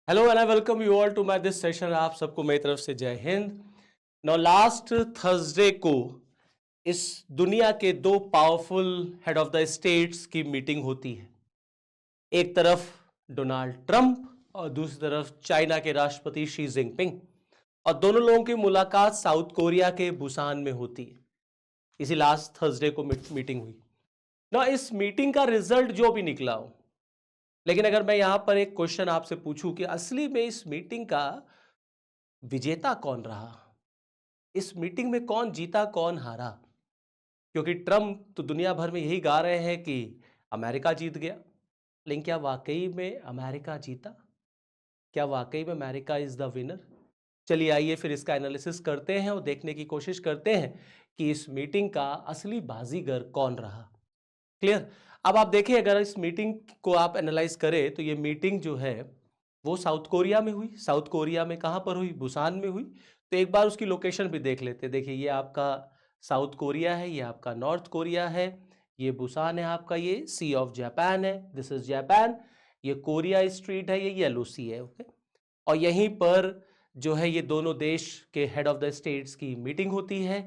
Hello and I welcome you all to my this session. आप सबको मेरी तरफ से जय हिंद। नाउ लास्ट थर्सडे को इस दुनिया के दो powerful head of the states की मीटिंग होती है। एक तरफ डोनाल्ड ट्रंप और दूसरी तरफ चाइना के राष्ट्रपति शी जिनपिंग, और दोनों लोगों की मुलाकात साउथ कोरिया के बुसान में होती है। इसी लास्ट थर्सडे को मीटिंग हुई ना। इस मीटिंग का रिजल्ट जो भी निकला हो, लेकिन अगर मैं यहां पर एक क्वेश्चन आपसे पूछूं कि असली में इस मीटिंग का विजेता कौन रहा, इस मीटिंग में कौन जीता कौन हारा? क्योंकि ट्रम्प तो दुनिया भर में यही गा रहे हैं कि अमेरिका जीत गया, लेकिन क्या वाकई में अमेरिका जीता? क्या वाकई में अमेरिका इज द विनर? चलिए आइए फिर इसका एनालिसिस करते हैं और देखने की कोशिश करते हैं कि इस मीटिंग का असली बाजीगर कौन रहा। क्लियर? अब आप देखिए, अगर इस मीटिंग को आप एनालाइज करें तो ये मीटिंग जो है वो साउथ कोरिया में हुई। साउथ कोरिया में कहां पर हुई? बुसान में हुई। तो एक बार उसकी लोकेशन भी देख लेते हैं। देखिए, ये आपका साउथ कोरिया है, ये आपका नॉर्थ कोरिया है, ये बुसान है आपका, ये सी ऑफ जापान है, दिस इज जापान। ये कोरिया स्ट्रीट है, ये येलो सी है। ओके। और यहीं पर जो है ये दोनों देश के हेड ऑफ द स्टेट्स की मीटिंग होती है।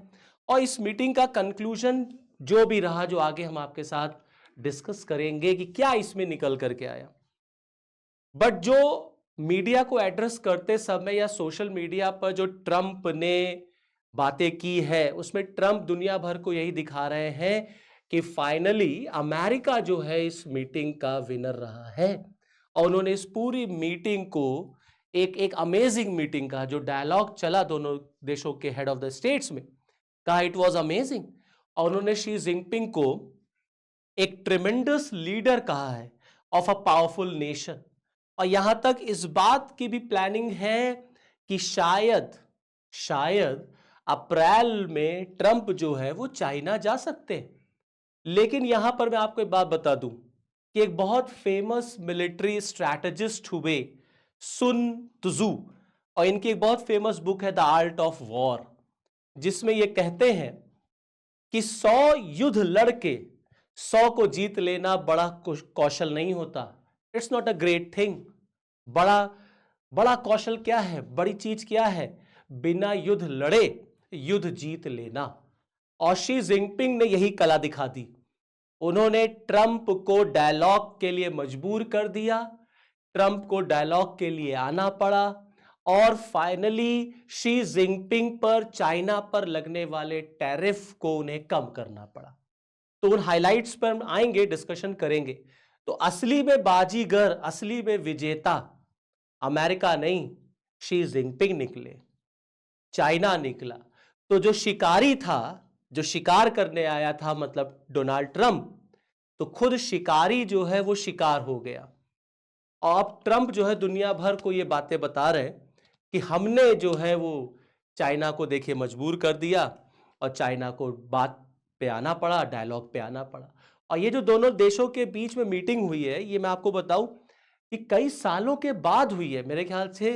और इस मीटिंग का कंक्लूजन जो भी रहा, जो आगे हम आपके साथ डिस्कस करेंगे कि क्या इसमें निकल करके आया। बट जो मीडिया को एड्रेस करते समय या सोशल मीडिया पर जो ट्रंप ने बातें की है, उसमें ट्रंप दुनिया भर को यही दिखा रहे हैं कि फाइनली अमेरिका जो है इस मीटिंग का विनर रहा है। और उन्होंने इस पूरी मीटिंग को एक एक अमेजिंग मीटिंग का जो डायलॉग चला दोनों देशों के हेड ऑफ द स्टेट्स में, कहा इट वाज अमेजिंग। और उन्होंने शी जिनपिंग को एक ट्रेमेंडस लीडर कहा है ऑफ अ पावरफुल नेशन। और यहां तक इस बात की भी प्लानिंग है कि शायद शायद अप्रैल में ट्रंप जो है वो चाइना जा सकते हैं। लेकिन यहां पर मैं आपको एक बात बता दूं कि एक बहुत फेमस मिलिट्री स्ट्रैटेजिस्ट हुए सुन त्सू, और इनकी एक बहुत फेमस बुक है द आर्ट ऑफ वॉर, जिसमें ये कहते हैं कि 100 युद्ध लड़के 100 को जीत लेना बड़ा कौशल नहीं होता। It's not a great thing. बड़ा बड़ा कौशल क्या है, बड़ी चीज क्या है? बिना युद्ध लड़े युद्ध जीत लेना। और शी जिनपिंग ने यही कला दिखा दी। उन्होंने ट्रंप को डायलॉग के लिए मजबूर कर दिया, ट्रंप को डायलॉग के लिए आना पड़ा, और फाइनली शी जिनपिंग पर चाइना पर लगने वाले टैरिफ को उन्हें कम करना पड़ा। तो उन हाइलाइट्स पर हम आएंगे, डिस्कशन करेंगे। तो असली में बाजीगर, असली में विजेता अमेरिका नहीं, शी जिनपिंग निकले, चाइना निकला। तो जो शिकारी था, जो शिकार करने आया था, मतलब डोनाल्ड ट्रंप, तो खुद शिकारी जो है वो शिकार हो गया। और अब ट्रंप जो है दुनिया भर को ये बातें बता रहे हैं कि हमने जो है वो चाइना को देखिए मजबूर कर दिया, और चाइना को बात पे आना पड़ा, डायलॉग पे आना पड़ा। और ये जो दोनों देशों के बीच में मीटिंग हुई है, ये मैं आपको बताऊं कि कई सालों के बाद हुई है। मेरे ख्याल से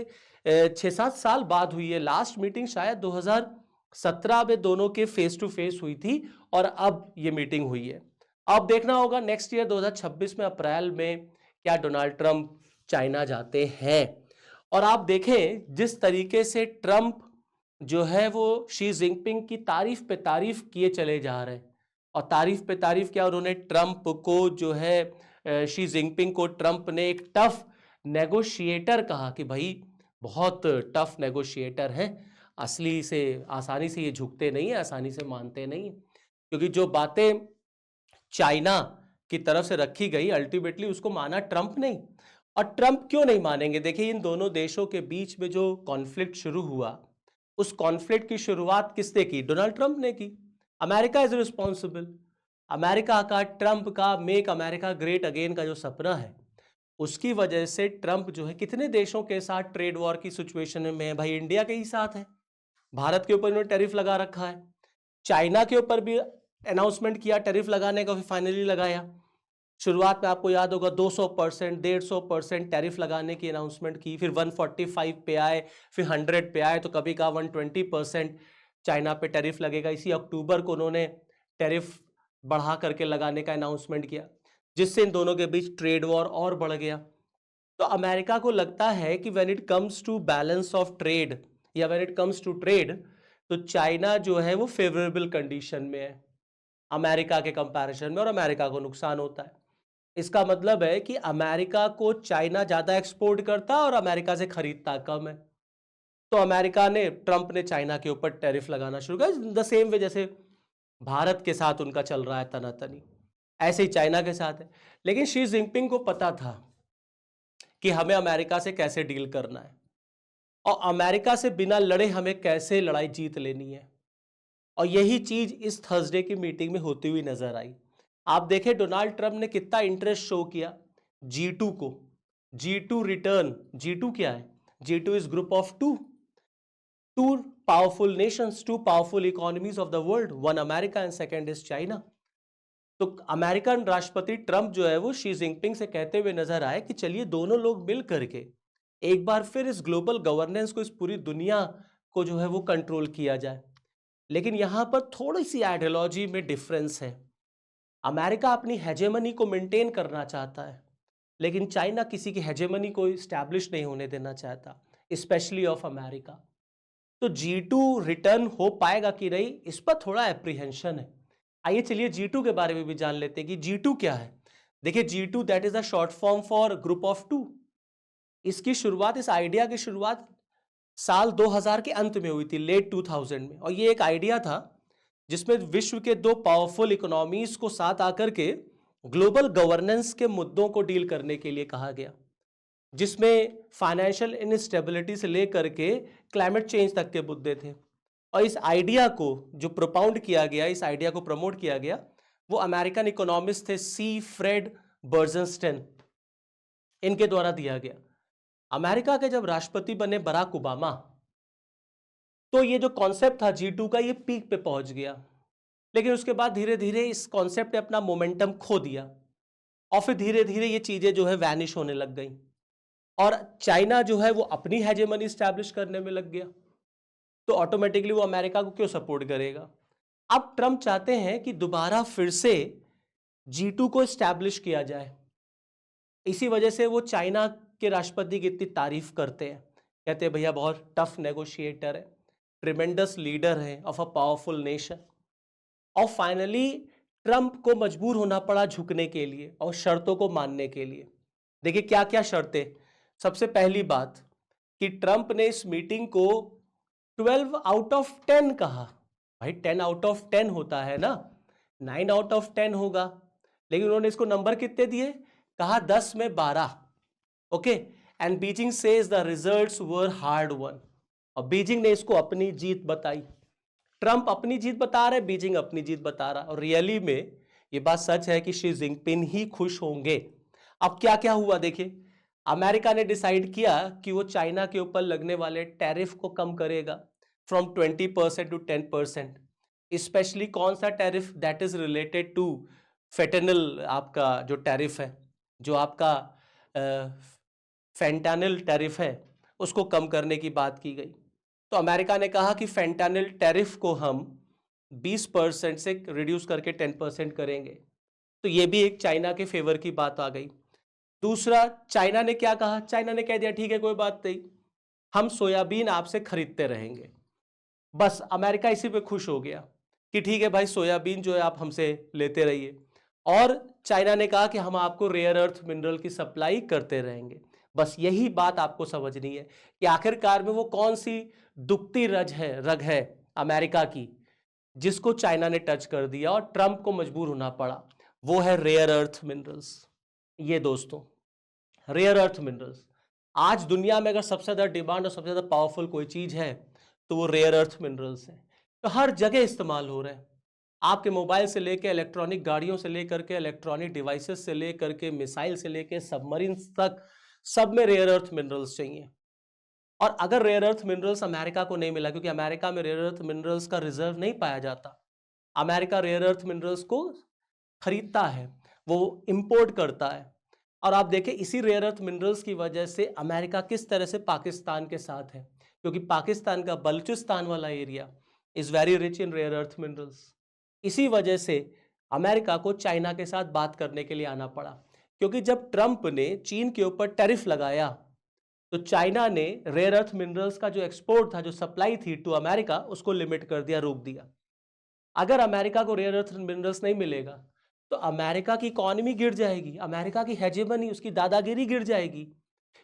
6-7 साल बाद हुई है। लास्ट मीटिंग शायद 2017 में दोनों के फेस टू फेस हुई थी, और अब ये मीटिंग हुई है। अब देखना होगा नेक्स्ट ईयर 2026 में अप्रैल में क्या डोनाल्ड ट्रंप चाइना जाते हैं। और आप देखें जिस तरीके से ट्रंप जो है वो शी जिनपिंग की तारीफ पे तारीफ किए चले जा रहे हैं। और तारीफ पे तारीफ क्या, उन्होंने ट्रंप को जो है शी जिनपिंग को ट्रंप ने एक टफ नेगोशिएटर कहा कि भाई बहुत टफ नेगोशिएटर है, असली से आसानी से ये झुकते नहीं है, आसानी से मानते नहीं है। क्योंकि जो बातें चाइना की तरफ से रखी गई, अल्टीमेटली उसको माना ट्रंप नहीं। और ट्रंप क्यों नहीं मानेंगे? देखिए, इन दोनों देशों के बीच में जो कॉन्फ्लिक्ट शुरू हुआ, उस कॉन्फ्लिक्ट की शुरुआत किसने की? डोनाल्ड ट्रंप ने की। America is responsible. अमेरिका का, ट्रंप का मेक अमेरिका ग्रेट अगेन का जो सपना है, उसकी वजह से ट्रंप जो है कितने देशों के साथ ट्रेड वॉर की सिचुएशन में है। भाई इंडिया के ही साथ है, भारत के ऊपर इन्होंने टैरिफ लगा रखा है, चाइना के ऊपर भी अनाउंसमेंट किया टैरिफ लगाने का, फिर फाइनली लगाया। शुरुआत में आपको याद होगा 200%, 150% टैरिफ लगाने की अनाउंसमेंट की, फिर 145 पे आए, फिर 100 पे आए, तो कभी कहा 120% चाइना पे टैरिफ लगेगा। इसी अक्टूबर को उन्होंने टैरिफ बढ़ा करके लगाने का अनाउंसमेंट किया, जिससे इन दोनों के बीच ट्रेड वॉर और बढ़ गया। तो अमेरिका को लगता है कि when it comes to balance of trade या when it comes to trade, तो चाइना जो है वो फेवरेबल कंडीशन में है अमेरिका के कंपैरिजन में, और अमेरिका को नुकसान होता है। इसका मतलब है कि अमेरिका को चाइना ज्यादा एक्सपोर्ट करता है और अमेरिका से खरीदता कम है। तो अमेरिका ने, ट्रंप ने चाइना के ऊपर टैरिफ लगाना शुरू किया, द सेम वे जैसे भारत के साथ उनका चल रहा है तनातनी, ऐसे ही चाइना के साथ है। लेकिन शी जिनपिंग को पता था कि हमें अमेरिका से कैसे डील करना है और अमेरिका से बिना लड़े हमें कैसे लड़ाई जीत लेनी है, और यही चीज इस थर्सडे की मीटिंग में होती हुई नजर आई। आप देखें डोनाल्ड ट्रंप ने कितना इंटरेस्ट शो किया G2 को। G2 रिटर्न, G2 क्या है? G2 is group of two powerful nations, two powerful economies of the world, one America and second is China. तो अमेरिकन राष्ट्रपति ट्रंप जो है वो शी जिनपिंग से कहते हुए नजर आए कि चलिए दोनों लोग मिल करके एक बार फिर इस ग्लोबल गवर्नेंस को, इस पूरी दुनिया को जो है वो कंट्रोल किया जाए। लेकिन यहां पर थोड़ी सी आइडियोलॉजी में डिफरेंस है। अमेरिका अपनी हेजेमनी को मेंटेन करना चाहता है, लेकिन चाइना किसी की हेजेमनी को इस्टेब्लिश नहीं होने देना चाहता, स्पेशली ऑफ अमेरिका। तो G2 रिटर्न हो पाएगा कि नहीं, इस पर थोड़ा एप्रीहेंशन है। आइए चलिए G2 के बारे में भी जान लेते हैं कि G2 क्या है। देखिए G2 that is a short form for group of two. इसकी शुरुआत, इस आइडिया की शुरुआत साल 2000 के अंत में हुई थी, लेट 2000 में, और ये एक आइडिया था जिसमें विश्व के दो पावरफुल इकोनॉमीज को साथ आकर के ग्लोबल गवर्नेंस के मुद्दों को डील करने के लिए कहा गया, जिसमें फाइनेंशियल इनस्टेबिलिटी से लेकर के क्लाइमेट चेंज तक के मुद्दे थे। और इस आइडिया को जो प्रोपाउंड किया गया, इस आइडिया को प्रमोट किया गया, वो अमेरिकन इकोनॉमिस्ट थे सी फ्रेड बर्जनस्टेन, इनके द्वारा दिया गया। अमेरिका के जब राष्ट्रपति बने बराक ओबामा, तो ये जो कॉन्सेप्ट था G2 का, ये पीक पे पहुंच गया। लेकिन उसके बाद धीरे धीरे इस कॉन्सेप्ट ने अपना मोमेंटम खो दिया, और फिर धीरे धीरे ये चीजें जो है वैनिश होने लग गई, और चाइना जो है वो अपनी हेजेमनी स्टैब्लिश करने में लग गया। तो ऑटोमेटिकली वो अमेरिका को क्यों सपोर्ट करेगा? अब ट्रंप चाहते हैं कि दोबारा फिर से G2 को स्टैब्लिश किया जाए। इसी वजह से वो चाइना के राष्ट्रपति की इतनी तारीफ करते हैं, कहते हैं भैया बहुत टफ नेगोशिएटर है, ट्रिमेंडस लीडर है ऑफ अ पावरफुल नेशन। और फाइनली ट्रंप को मजबूर होना पड़ा झुकने के लिए और शर्तों को मानने के लिए। देखिए क्या क्या शर्तें। सबसे पहली बात कि ट्रंप ने इस मीटिंग को 12 आउट ऑफ 10 कहा। भाई 10 आउट ऑफ 10 होता है ना, 9 आउट ऑफ 10 होगा, लेकिन उन्होंने इसको नंबर कितने दिए? कहा 10 में 12। Okay, and Beijing says the results were hard one. और बीजिंग ने इसको अपनी जीत बताई। ट्रंप अपनी जीत बता रहे, बीजिंग अपनी जीत बता रहा, और रियली में ये बात सच है कि शी जिनपिंग ही खुश होंगे। अब क्या क्या हुआ देखिए। अमेरिका ने डिसाइड किया कि वो चाइना के ऊपर लगने वाले टैरिफ को कम करेगा फ्रॉम 20% टू 10%। स्पेशली कौन सा tariff? That is related to fentanyl, आपका जो टैरिफ है, जो आपका फेंटानिल टैरिफ है, उसको कम करने की बात की गई। तो अमेरिका ने कहा कि फेंटानिल टैरिफ को हम 20% से रिड्यूस करके 10% करेंगे। तो ये भी एक चाइना के फेवर की बात आ गई। दूसरा, चाइना ने क्या कहा? चाइना ने कह दिया ठीक है कोई बात नहीं, हम सोयाबीन आपसे खरीदते रहेंगे। बस अमेरिका इसी पे खुश हो गया कि ठीक है भाई, सोयाबीन जो है आप हमसे लेते रहिए। और चाइना ने कहा कि हम आपको रेयर अर्थ मिनरल की सप्लाई करते रहेंगे। बस यही बात आपको समझनी है कि आखिरकार में वो कौन सी दुखती रग है अमेरिका की, जिसको चाइना ने टच कर दिया और ट्रंप को मजबूर होना पड़ा। वो है रेयर अर्थ मिनरल्स। ये दोस्तों, रेयर अर्थ मिनरल्स आज दुनिया में अगर सबसे ज्यादा डिमांड और सबसे ज्यादा पावरफुल कोई चीज है तो वो रेयर अर्थ मिनरल्स है। तो हर जगह इस्तेमाल हो रहे हैं, आपके मोबाइल से लेकर इलेक्ट्रॉनिक गाड़ियों से लेकर के इलेक्ट्रॉनिक डिवाइसेस से लेकर के मिसाइल से लेकर सबमरीन तक, सब में रेयर अर्थ मिनरल्स चाहिए। और अगर रेयर अर्थ मिनरल्स अमेरिका को नहीं मिला, क्योंकि अमेरिका में रेयर अर्थ मिनरल्स का रिजर्व नहीं पाया जाता, अमेरिका रेयर अर्थ मिनरल्स को खरीदता है, वो इंपोर्ट करता है। और आप देखें इसी रेयर अर्थ मिनरल्स की वजह से अमेरिका किस तरह से पाकिस्तान के साथ है, क्योंकि पाकिस्तान का बलूचिस्तान वाला area is very rich in rare earth minerals. इसी वजह से अमेरिका को चाइना के साथ बात करने के लिए आना पड़ा क्योंकि जब ट्रंप ने चीन के ऊपर टैरिफ लगाया तो चाइना ने रेयर अर्थ मिनरल्स का जो एक्सपोर्ट था, जो सप्लाई थी टू अमेरिका, उसको लिमिट कर दिया, रोक दिया। अगर अमेरिका को रेयर अर्थ मिनरल्स नहीं मिलेगा तो अमेरिका की इकोनॉमी गिर जाएगी, अमेरिका की हेजेमनी, उसकी दादागिरी गिर जाएगी,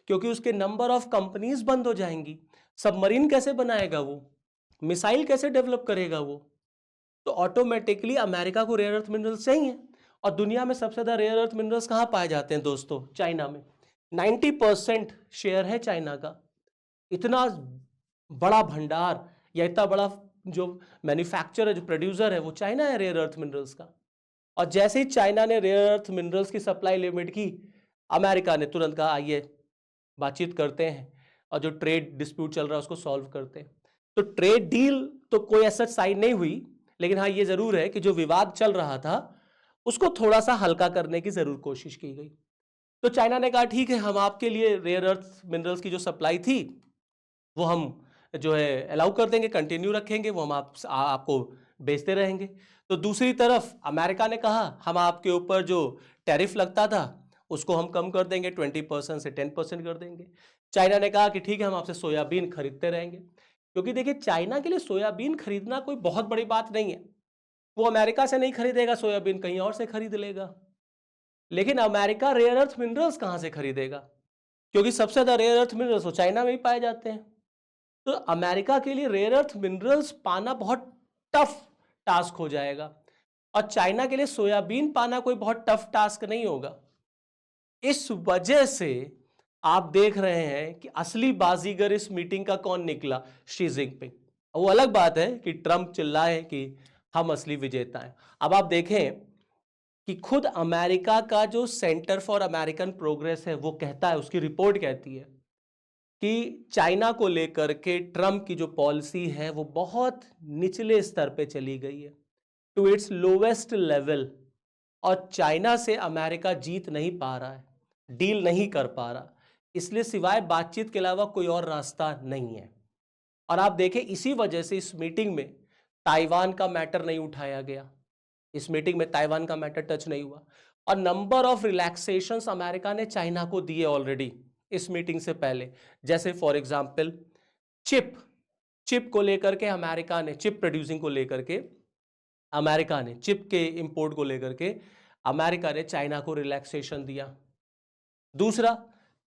क्योंकि उसके नंबर ऑफ कंपनीज बंद हो जाएंगी। सबमरीन कैसे बनाएगा वो, मिसाइल कैसे डेवलप करेगा वो? तो ऑटोमेटिकली अमेरिका को रेयर अर्थ मिनरल्स चाहिए। और दुनिया में सबसे ज्यादा रेयर अर्थ मिनरल्स कहाँ पाए जाते हैं दोस्तों? चाइना में। 90% शेयर है चाइना का। इतना बड़ा भंडार या इतना बड़ा जो मैन्युफैक्चरर है, जो प्रोड्यूसर है, वो चाइना है रेयर अर्थ मिनरल्स का। और जैसे ही चाइना ने रेयर अर्थ मिनरल्स की सप्लाई लिमिट की, अमेरिका ने तुरंत कहा आइए बातचीत करते हैं और जो ट्रेड डिस्प्यूट चल रहा है उसको सॉल्व करते हैं। तो ट्रेड डील तो कोई ऐसा साइन नहीं हुई, लेकिन हाँ ये जरूर है कि जो विवाद चल रहा था उसको थोड़ा सा हल्का करने की जरूर कोशिश की गई। तो चाइना ने कहा ठीक है, हम आपके लिए रेयर अर्थ मिनरल्स की जो सप्लाई थी वो हम जो है अलाउ कर देंगे, कंटिन्यू रखेंगे, वो हम आपको बेचते रहेंगे। तो दूसरी तरफ अमेरिका ने कहा हम आपके ऊपर जो टैरिफ लगता था उसको हम कम कर देंगे, 20% से 10% कर देंगे। चाइना ने कहा कि ठीक है, हम आपसे सोयाबीन खरीदते रहेंगे। क्योंकि देखिए चाइना के लिए सोयाबीन खरीदना कोई बहुत बड़ी बात नहीं है। वो अमेरिका से नहीं खरीदेगा सोयाबीन, कहीं और से खरीद लेगा। लेकिन अमेरिका रेयर अर्थ मिनरल्स कहां से खरीदेगा? क्योंकि सबसे ज्यादा रेयर अर्थ मिनरल्स वो चाइना में ही पाए जाते हैं। तो अमेरिका के लिए रेयर अर्थ मिनरल्स पाना बहुत टफ टास्क हो जाएगा, और चाइना के लिए सोयाबीन पाना कोई बहुत टफ टास्क नहीं होगा। इस वजह से आप देख रहे हैं कि असली बाजीगर इस मीटिंग का कौन निकला? Xi Jinping. वो अलग बात है कि ट्रंप चिल्लाए कि हम असली विजेता हैं। अब आप देखें कि खुद अमेरिका का जो सेंटर फॉर अमेरिकन प्रोग्रेस है वो कहता है, उसकी रिपोर्ट कहती है कि चाइना को लेकर के ट्रंप की जो पॉलिसी है वो बहुत निचले स्तर पे चली गई है, टू इट्स लोवेस्ट लेवल। और चाइना से अमेरिका जीत नहीं पा रहा है, डील नहीं कर पा रहा, इसलिए सिवाय बातचीत के अलावा कोई और रास्ता नहीं है। और आप देखें इसी वजह से इस मीटिंग में ताइवान का मैटर नहीं उठाया गया, इस मीटिंग में ताइवान का मैटर टच नहीं हुआ। और नंबर ऑफ रिलैक्सेशंस अमेरिका ने चाइना को दिए ऑलरेडी इस मीटिंग से पहले। जैसे फॉर एग्जांपल चिप को लेकर के अमेरिका ने, चिप प्रोड्यूसिंग को लेकर के अमेरिका ने, चिप के इंपोर्ट को लेकर के अमेरिका ने चाइना को रिलैक्सेशन दिया। दूसरा,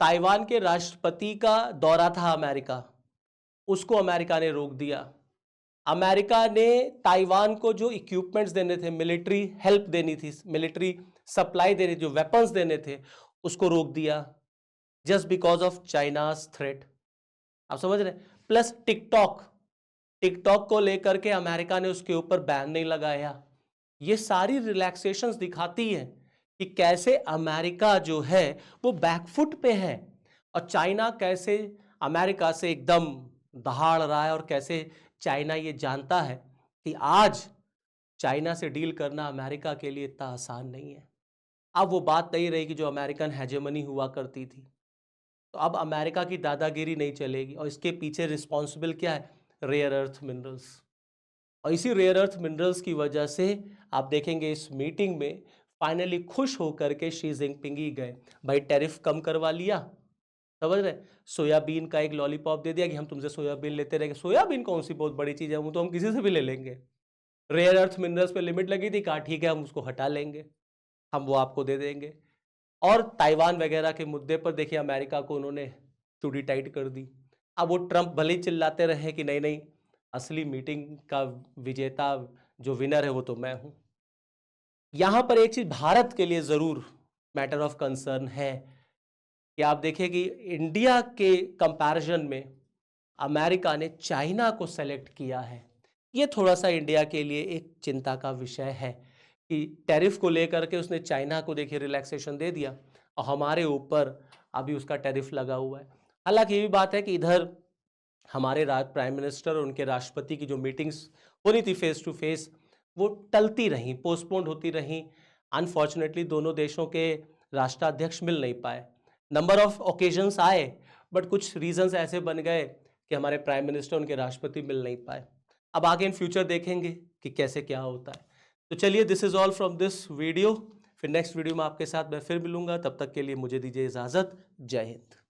ताइवान के राष्ट्रपति का दौरा था अमेरिका, उसको अमेरिका ने रोक दिया। अमेरिका ने ताइवान को जो इक्विपमेंट्स देने थे, मिलिट्री हेल्प देनी थी, मिलिट्री सप्लाई देनी, जो वेपन्स देने थे, उसको रोक दिया just because of China's threat. आप समझ रहे? प्लस टिकटॉक को लेकर के अमेरिका ने उसके ऊपर बैन नहीं लगाया। ये सारी रिलैक्सेशंस दिखाती है कि कैसे अमेरिका जो है वो बैकफुट पे है, और चाइना कैसे अमेरिका से एकदम दहाड़ रहा है, और कैसे चाइना ये जानता है कि आज चाइना से डील करना अमेरिका के लिए इतना आसान नहीं है। अब वो बात नहीं रही कि जो अमेरिकन हेजेमनी हुआ करती थी। तो अब अमेरिका की दादागिरी नहीं चलेगी, और इसके पीछे रिस्पॉन्सिबल क्या है? Rare earth minerals. और इसी रेयर अर्थ मिनरल्स की वजह से आप देखेंगे इस मीटिंग में फाइनली खुश होकर के शी जिनपिंग ही गए। भाई टैरिफ कम करवा लिया, समझ रहे? सोयाबीन का एक लॉलीपॉप दे दिया कि हम तुमसे सोयाबीन लेते रहेंगे। सोयाबीन कौन सी बहुत बड़ी चीज़ है, वो तो हम किसी से भी ले लेंगे। रेयर अर्थ मिनरल्स पे लिमिट लगी थी, कहा ठीक है हम उसको हटा लेंगे, हम वो आपको दे देंगे। और ताइवान वगैरह के मुद्दे पर देखिए अमेरिका को उन्होंने चूड़ी टाइट कर दी। अब वो ट्रंप भले ही चिल्लाते रहे कि नहीं नहीं, असली मीटिंग का विजेता, जो विनर है वो तो मैं हूं। यहां पर एक चीज भारत के लिए जरूर मैटर ऑफ कंसर्न है कि आप देखिए कि इंडिया के कंपैरिजन में अमेरिका ने चाइना को सेलेक्ट किया है। ये थोड़ा सा इंडिया के लिए एक चिंता का विषय है कि टैरिफ को लेकर के उसने चाइना को देखिए रिलैक्सेशन दे दिया, और हमारे ऊपर अभी उसका टैरिफ लगा हुआ है। हालांकि ये भी बात है कि इधर हमारे प्राइम मिनिस्टर और उनके राष्ट्रपति की जो मीटिंग्स होनी थी फेस टू फेस, वो टलती रहीं, पोस्टपोन्ड होती रहीं। अनफॉर्चुनेटली दोनों देशों के राष्ट्राध्यक्ष मिल नहीं पाए। नंबर ऑफ ओकेजन्स आए, बट कुछ रीजंस ऐसे बन गए कि हमारे प्राइम मिनिस्टर, उनके राष्ट्रपति मिल नहीं पाए। अब आगे इन फ्यूचर देखेंगे कि कैसे क्या होता है। तो चलिए, this is all from this video. फिर नेक्स्ट वीडियो में आपके साथ मैं फिर मिलूंगा, तब तक के लिए मुझे दीजिए इजाज़त। जय हिंद।